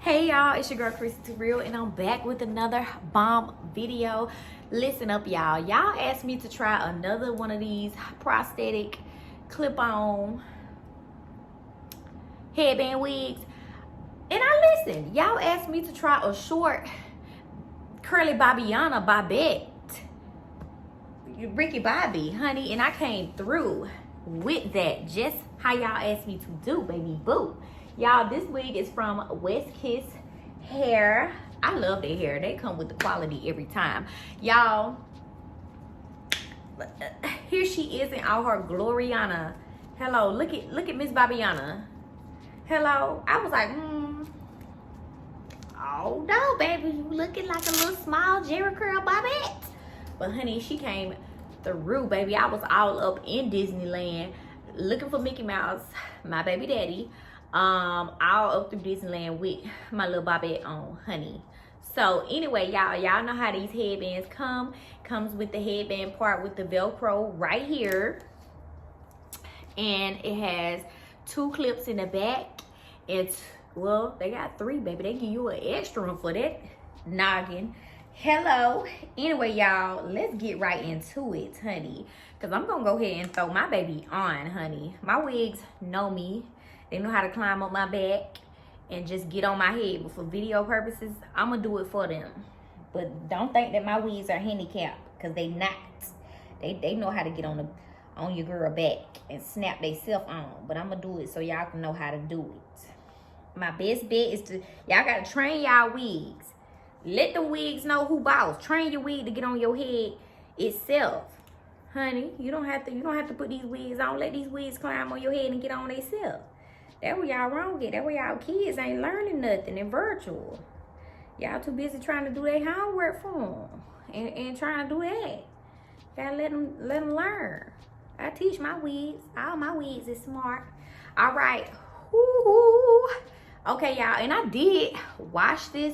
Hey y'all, it's your girl Chrissy Too Real, and I'm back with another bomb video. Listen up, y'all. Y'all asked me to try another one of these prosthetic clip-on headband wigs, and I listened. Y'all asked me to try a short curly Bobbiana Bobette, Ricky Bobby, honey, and I came through with that, just how y'all asked me to do, baby boo. Y'all, this wig is from Westkiss hair. I love their hair. They come with the quality every time. Y'all, here she is in all her Gloriana. Hello, look at Miss Bobbiana. Hello. I was like, oh no, baby, you looking like a little small Jerry curl Bobette. But honey, she came through, baby. I was all up in Disneyland looking for Mickey Mouse, my baby daddy. All up through Disneyland with my little Bobette on, honey. So anyway, y'all know how these headbands comes with the headband part with the Velcro right here, and it has 2 clips in the back. It's, well, they got 3, baby. They give you an extra one for that noggin. Hello. Anyway, y'all, let's get right into it, honey, because I'm gonna go ahead and throw my baby on, honey. My wigs know me. They know how to climb up my back and just get on my head. But for video purposes, I'm going to do it for them. But don't think that my wigs are handicapped, because they not. They know how to get on your girl back and snap theyself on. But I'm going to do it so y'all can know how to do it. My best bet is to, y'all got to train y'all wigs. Let the wigs know who boss. Train your wig to get on your head itself. Honey, you don't have to put these wigs on. Let these wigs climb on your head and get on themselves. That's where y'all wrong at. That's where y'all kids ain't learning nothing in virtual. Y'all too busy trying to do their homework for them and trying to do that. Gotta let them learn. I teach my wigs. All my wigs is smart. All right. Woo-hoo. Okay, y'all. And I did wash this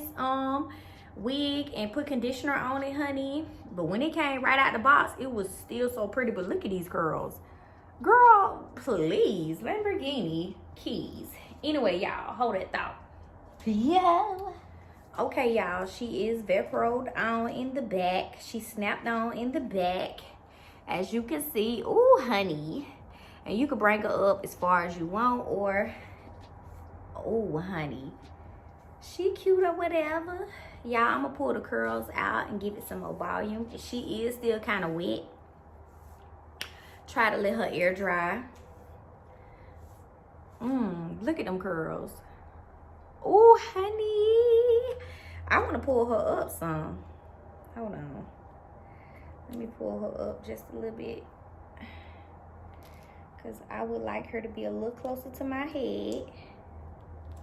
wig and put conditioner on it, honey. But when it came right out the box, it was still so pretty. But look at these curls. Girl, please. Lamborghini keys. Anyway, y'all, hold that thought. Yeah. Okay, y'all, she is Velcroed on in the back. She snapped on in the back, as you can see. Ooh, honey. And you can bring her up as far as you want, or, oh, honey, she cute or whatever. Y'all, I'm gonna pull the curls out and give it some more volume. She is still kind of wet. Try to let her air dry. Look at them curls. Oh, honey. I want to pull her up some. Hold on. Let me pull her up just a little bit, because I would like her to be a little closer to my head.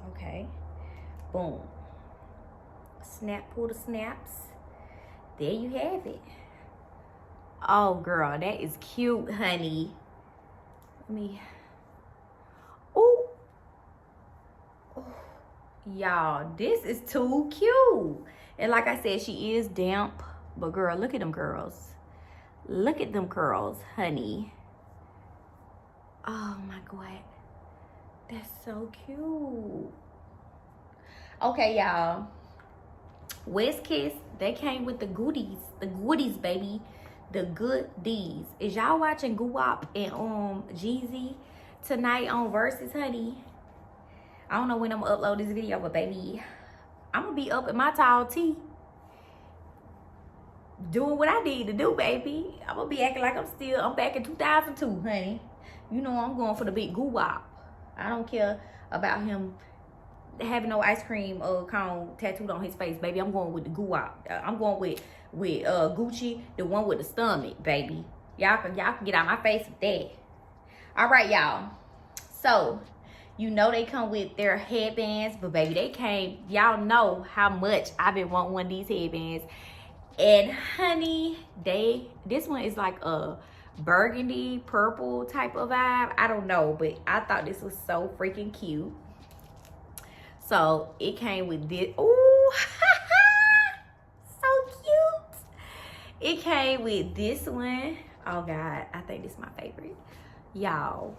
Okay. Boom. Snap, pull the snaps. There you have it. Oh, girl, that is cute, honey. Let me. Oh. Y'all, this is too cute. And like I said, she is damp. But, girl, look at them curls. Look at them curls, honey. Oh, my God. That's so cute. Okay, y'all. Westkiss, they came with the goodies. The goodies, baby. The goodies. Is y'all watching Guwap and Jeezy tonight on Versus, honey? I don't know when I'm gonna upload this video, but baby, I'm gonna be up in my tall tee doing what I need to do, baby. I'm gonna be acting like I'm back in 2002, honey. You know I'm going for the big Guwap. I don't care about him having no ice cream cone tattooed on his face, baby. I'm going with the Guwap. I'm going with Gucci, the one with the stomach, baby. Y'all can get out my face with that. All right, y'all. So, you know they come with their headbands, but baby, they came. Y'all know how much I've been wanting one of these headbands. And honey, this one is like a burgundy purple type of vibe. I don't know, but I thought this was so freaking cute. So it came with this. Ooh, so cute. It came with this one. Oh God, I think this is my favorite. Y'all,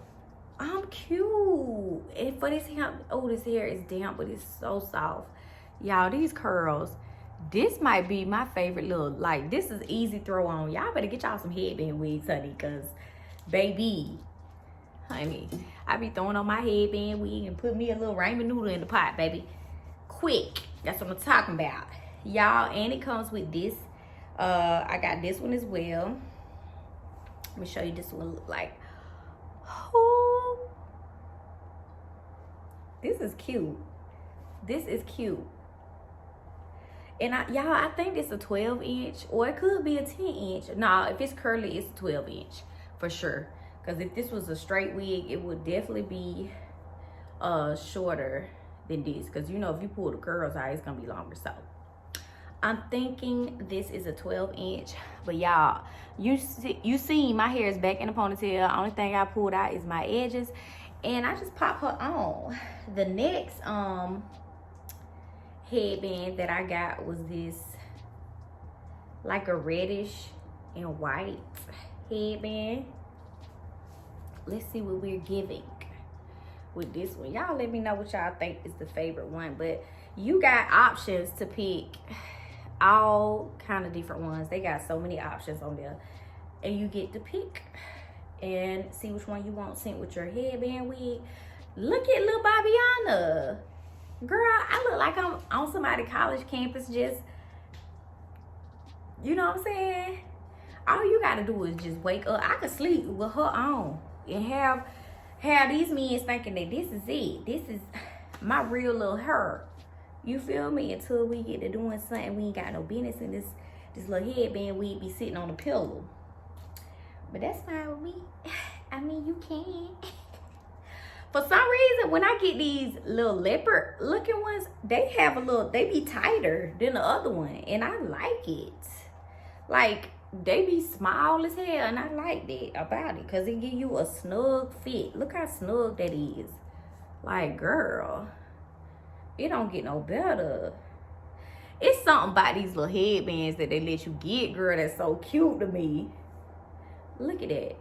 I'm cute. And for this hair, oh, this hair is damp, but it's so soft. Y'all, these curls, this might be my favorite look. Like, this is easy throw on. Y'all better get y'all some headband wigs, honey, because, baby, honey, I be throwing on my headband wig and put me a little ramen noodle in the pot, baby. Quick. That's what I'm talking about. Y'all, and it comes with this. I got this one as well. Let me show you this one look like. Ooh. This is cute. This is cute. And y'all, I think it's a 12-inch, or it could be a 10-inch. No, if it's curly, it's a 12-inch for sure. Because if this was a straight wig, it would definitely be shorter than this. Because, you know, if you pull the curls out, it's going to be longer. So, I'm thinking this is a 12-inch. But, y'all, you see my hair is back in a ponytail. Only thing I pulled out is my edges. And I just popped her on. The next headband that I got was this like a reddish and white headband. Let's see what we're giving with this one. Y'all let me know what y'all think is the favorite one. But you got options to pick, all kind of different ones. They got so many options on there, and you get to pick and see which one you want sent with your headband wig. Look at little Bobbiana. Girl, I look like I'm on somebody's college campus, just, you know what I'm saying? All you gotta do is just wake up. I could sleep with her on and have these men thinking that this is it. This is my real little her. You feel me? Until we get to doing something we ain't got no business in this little headband, we'd be sitting on a pillow. But that's fine with me. I mean, you can. For some reason, when I get these little leopard looking ones, they be tighter than the other one. And I like it. Like, they be small as hell, and I like that about it. Because it give you a snug fit. Look how snug that is. Like, girl, it don't get no better. It's something about these little headbands that they let you get, girl, that's so cute to me. Look at that.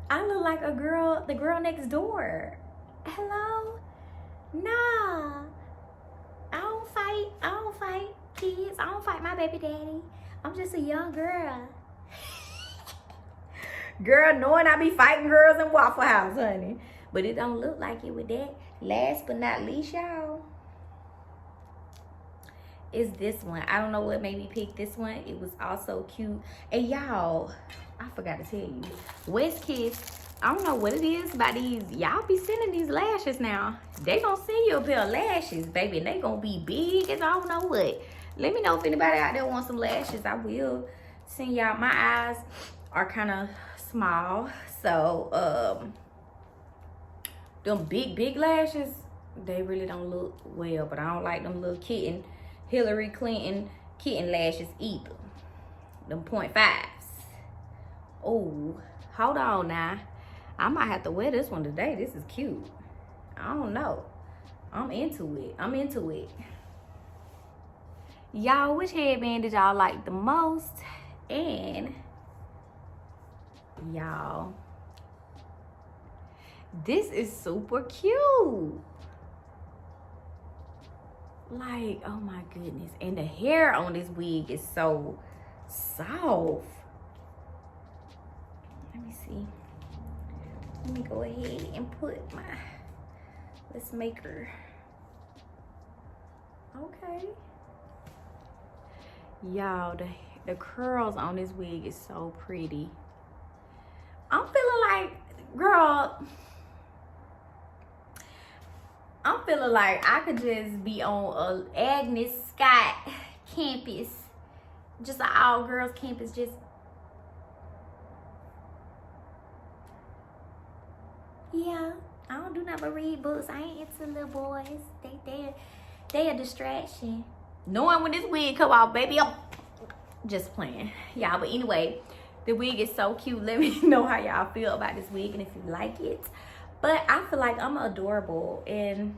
I look like the girl next door. Hello? Nah. I don't fight kids. I don't fight my baby daddy. I'm just a young girl. Girl, knowing I be fighting girls in Waffle House, honey. But it don't look like it with that. Last but not least, y'all, is this one. I don't know what made me pick this one. It was also cute. And y'all, I forgot to tell you, Westkiss, I don't know what it is about these. Y'all be sending these lashes now. They gonna send you a pair of lashes, baby, and they gonna be big as I don't know what. Let me know if anybody out there wants some lashes. I will send y'all. My eyes are kind of small, so them big lashes, they really don't look well. But I don't like them little Hillary Clinton kitten lashes either. Them 0.5s. Oh, hold on now. I might have to wear this one today. This is cute. I don't know. I'm into it. Y'all, which headband did y'all like the most? And y'all, this is super cute. Like, oh my goodness. And the hair on this wig is so soft. Let me see. Let me go ahead and put my, let's make her. Okay. Y'all, the curls on this wig is so pretty. I'm feeling like, girl, I'm feeling like I could just be on a Agnes Scott campus, just an all girls campus, just yeah. I don't do nothing but read books. I ain't into little boys. They a distraction. Knowing when this wig come out, baby, I'm just playing, y'all. But anyway, the wig is so cute. Let me know how y'all feel about this wig and if you like it. But I feel like I'm adorable, and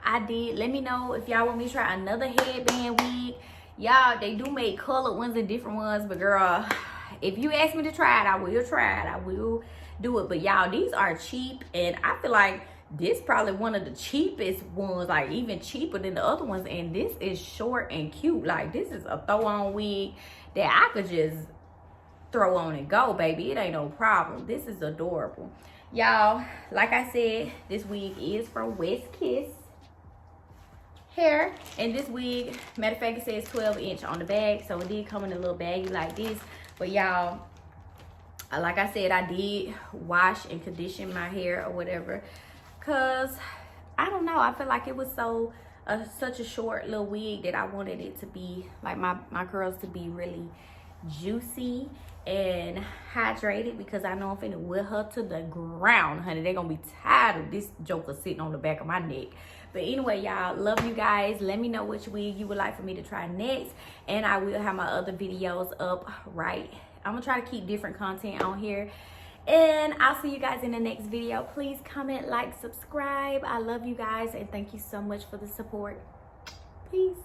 I did. Let me know if y'all want me to try another headband wig. Y'all, they do make colored ones and different ones, but girl, if you ask me to try it, I will try it. I will do it. But y'all, these are cheap, and I feel like This probably one of the cheapest ones, like even cheaper than the other ones. And this is short and cute. Like, this is a throw-on wig that I could just throw on and go, baby. It ain't no problem. This is adorable. Y'all, like I said, this wig is from Westkiss hair. And this wig, matter of fact, it says 12-inch on the bag. So it did come in a little baggie like this. But y'all, like I said, I did wash and condition my hair or whatever. Because, I don't know, I feel like it was such a short little wig that I wanted it to be, like my curls to be really juicy and hydrated, because I know I'm finna whip her to the ground, honey. They're gonna be tired of this joker sitting on the back of my neck. But anyway, y'all, love you guys. Let me know which wig you would like for me to try next, and I will have my other videos up. Right, I'm gonna try to keep different content on here, and I'll see you guys in the next video. Please comment, like, subscribe. I love you guys, and thank you so much for the support. Peace.